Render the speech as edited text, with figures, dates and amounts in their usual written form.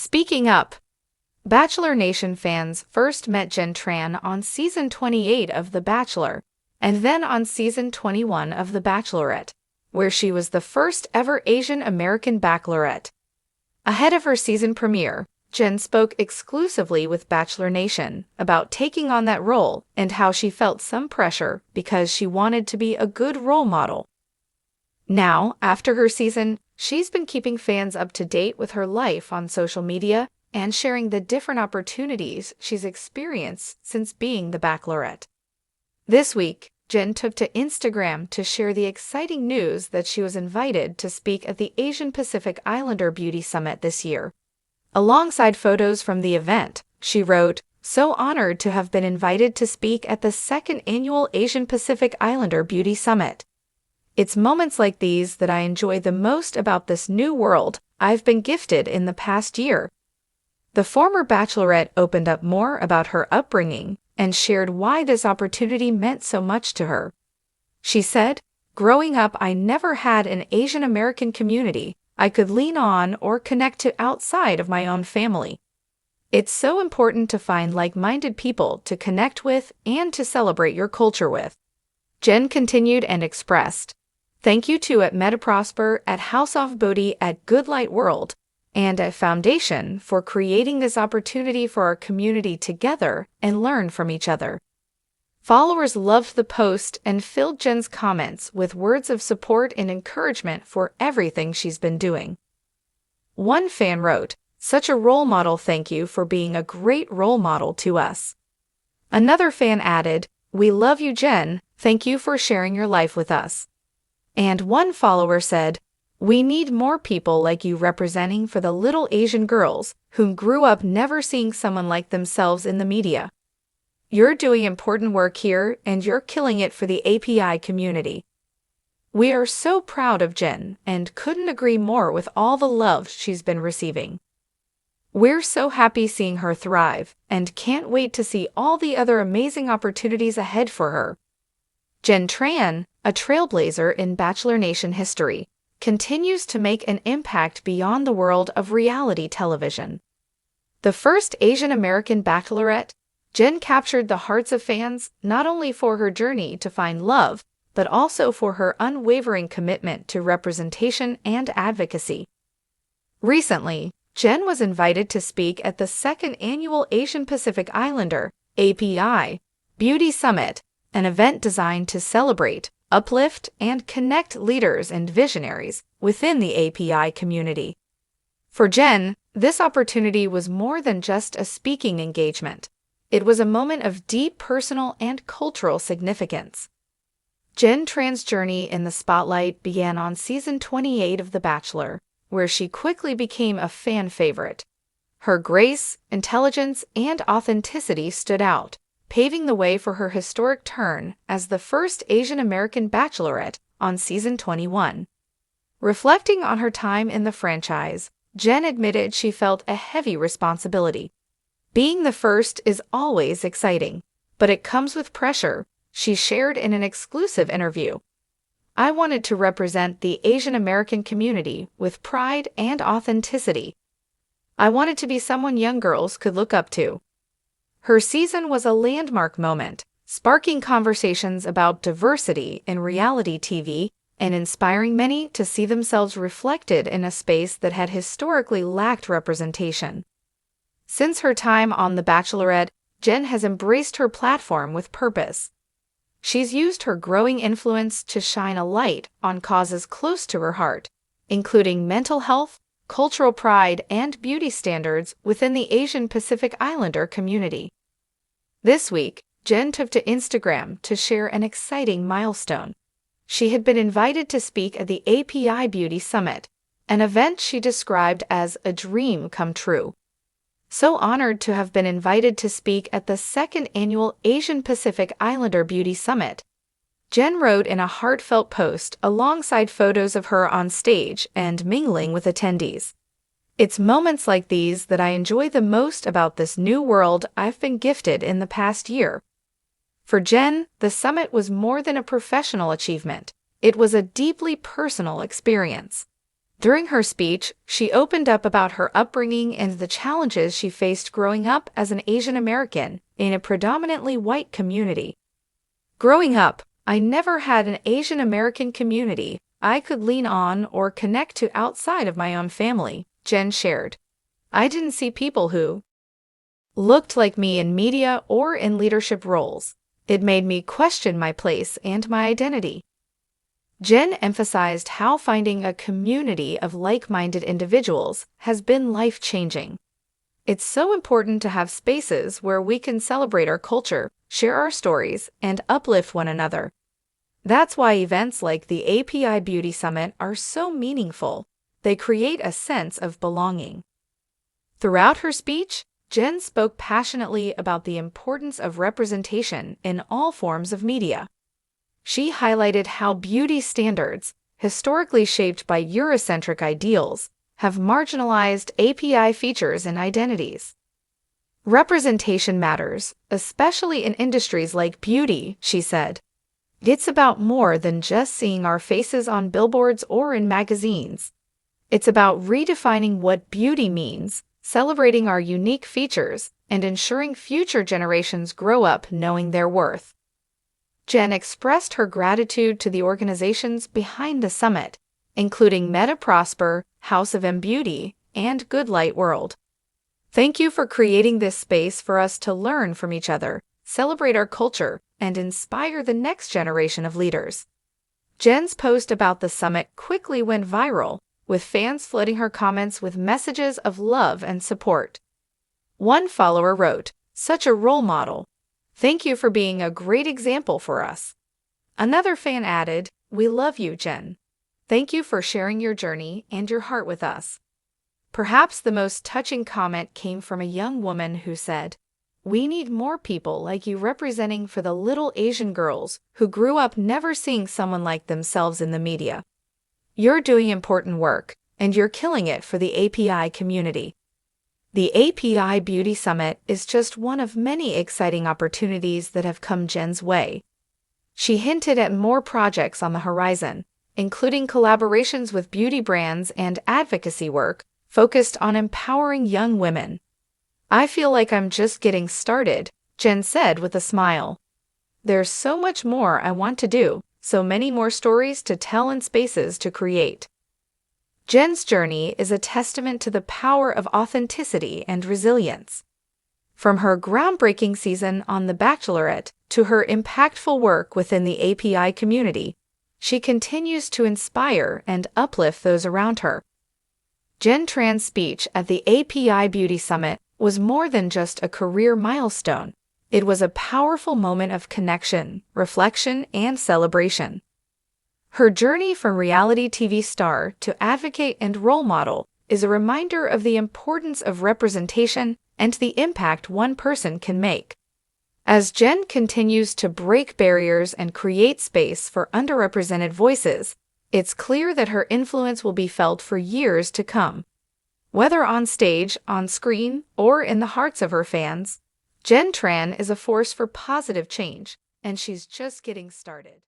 Speaking up, Bachelor Nation fans first met Jenn Tran on Season 28 of The Bachelor, and then on Season 21 of The Bachelorette, where she was the first ever Asian American Bachelorette. Ahead of her season premiere, Jenn spoke exclusively with Bachelor Nation about taking on that role and how she felt some pressure because she wanted to be a good role model. Now, after her season, she's been keeping fans up to date with her life on social media and sharing the different opportunities she's experienced since being the Bachelorette. This week, Jenn took to Instagram to share the exciting news that she was invited to speak at the Asian Pacific Islander Beauty Summit this year. Alongside photos from the event, she wrote, "So honored to have been invited to speak at the second annual Asian Pacific Islander Beauty Summit. It's moments like these that I enjoy the most about this new world I've been gifted in the past year." The former Bachelorette opened up more about her upbringing and shared why this opportunity meant so much to her. She said, "Growing up, I never had an Asian American community I could lean on or connect to outside of my own family. It's so important to find like-minded people to connect with and to celebrate your culture with." Jenn continued and expressed, "Thank you to at Metaprosper, at House of Beauty, at Good Light World, and at Foundation for creating this opportunity for our community together and learn from each other." Followers loved the post and filled Jenn's comments with words of support and encouragement for everything she's been doing. One fan wrote, "Such a role model, thank you for being a great role model to us." Another fan added, "We love you, Jenn, thank you for sharing your life with us." And one follower said, "We need more people like you representing for the little Asian girls who grew up never seeing someone like themselves in the media. You're doing important work here and you're killing it for the API community." We are so proud of Jenn and couldn't agree more with all the love she's been receiving. We're so happy seeing her thrive and can't wait to see all the other amazing opportunities ahead for her. Jenn Tran, a trailblazer in Bachelor Nation history, continues to make an impact beyond the world of reality television. The first Asian American Bachelorette, Jenn captured the hearts of fans not only for her journey to find love, but also for her unwavering commitment to representation and advocacy. Recently, Jenn was invited to speak at the second annual Asian Pacific Islander (API) Beauty Summit, an event designed to celebrate, uplift, and connect leaders and visionaries within the API community. For Jenn, this opportunity was more than just a speaking engagement. It was a moment of deep personal and cultural significance. Jenn Tran's journey in the spotlight began on Season 28 of The Bachelor, where she quickly became a fan favorite. Her grace, intelligence, and authenticity stood out, paving the way for her historic turn as the first Asian American Bachelorette on Season 21. Reflecting on her time in the franchise, Jenn admitted she felt a heavy responsibility. "Being the first is always exciting, but it comes with pressure," she shared in an exclusive interview. "I wanted to represent the Asian American community with pride and authenticity. I wanted to be someone young girls could look up to." Her season was a landmark moment, sparking conversations about diversity in reality TV and inspiring many to see themselves reflected in a space that had historically lacked representation. Since her time on The Bachelorette, Jenn has embraced her platform with purpose. She's used her growing influence to shine a light on causes close to her heart, including mental health, cultural pride, and beauty standards within the Asian Pacific Islander community. This week, Jenn took to Instagram to share an exciting milestone. She had been invited to speak at the API Beauty Summit, an event she described as a dream come true. "So honored to have been invited to speak at the second annual Asian Pacific Islander Beauty Summit," Jenn wrote in a heartfelt post alongside photos of her on stage and mingling with attendees. "It's moments like these that I enjoy the most about this new world I've been gifted in the past year." For Jenn, the summit was more than a professional achievement. It was a deeply personal experience. During her speech, she opened up about her upbringing and the challenges she faced growing up as an Asian American in a predominantly white community. Growing up, I never had an Asian American community I could lean on or connect to outside of my own family, Jenn shared. I didn't see people who looked like me in media or in leadership roles. It made me question my place and my identity. Jenn emphasized how finding a community of like-minded individuals has been life-changing. It's so important to have spaces where we can celebrate our culture, share our stories, and uplift one another. That's why events like the API Beauty Summit are so meaningful. They create a sense of belonging. Throughout her speech, Jenn spoke passionately about the importance of representation in all forms of media. She highlighted how beauty standards, historically shaped by Eurocentric ideals, have marginalized API features and identities. Representation matters, especially in industries like beauty, she said. It's about more than just seeing our faces on billboards or in magazines. It's about redefining what beauty means, celebrating our unique features, and ensuring future generations grow up knowing their worth. Jenn expressed her gratitude to the organizations behind the summit, including Meta Prosper, House of M Beauty, and Good Light World. Thank you for creating this space for us to learn from each other, celebrate our culture, and inspire the next generation of leaders. Jenn's post about the summit quickly went viral, with fans flooding her comments with messages of love and support. One follower wrote, "Such a role model. Thank you for being a great example for us." Another fan added, "We love you, Jenn. Thank you for sharing your journey and your heart with us." Perhaps the most touching comment came from a young woman who said, "We need more people like you representing for the little Asian girls who grew up never seeing someone like themselves in the media. You're doing important work, and you're killing it for the API community." The API Beauty Summit is just one of many exciting opportunities that have come Jenn's way. She hinted at more projects on the horizon, including collaborations with beauty brands and advocacy work focused on empowering young women. "I feel like I'm just getting started," Jenn said with a smile. "There's so much more I want to do, so many more stories to tell and spaces to create." Jenn's journey is a testament to the power of authenticity and resilience. From her groundbreaking season on The Bachelorette to her impactful work within the API community, she continues to inspire and uplift those around her. Jenn Tran's speech at the API Beauty Summit was more than just a career milestone. It was a powerful moment of connection, reflection, and celebration. Her journey from reality TV star to advocate and role model is a reminder of the importance of representation and the impact one person can make. As Jenn continues to break barriers and create space for underrepresented voices, it's clear that her influence will be felt for years to come. Whether on stage, on screen, or in the hearts of her fans, Jenn Tran is a force for positive change, and she's just getting started.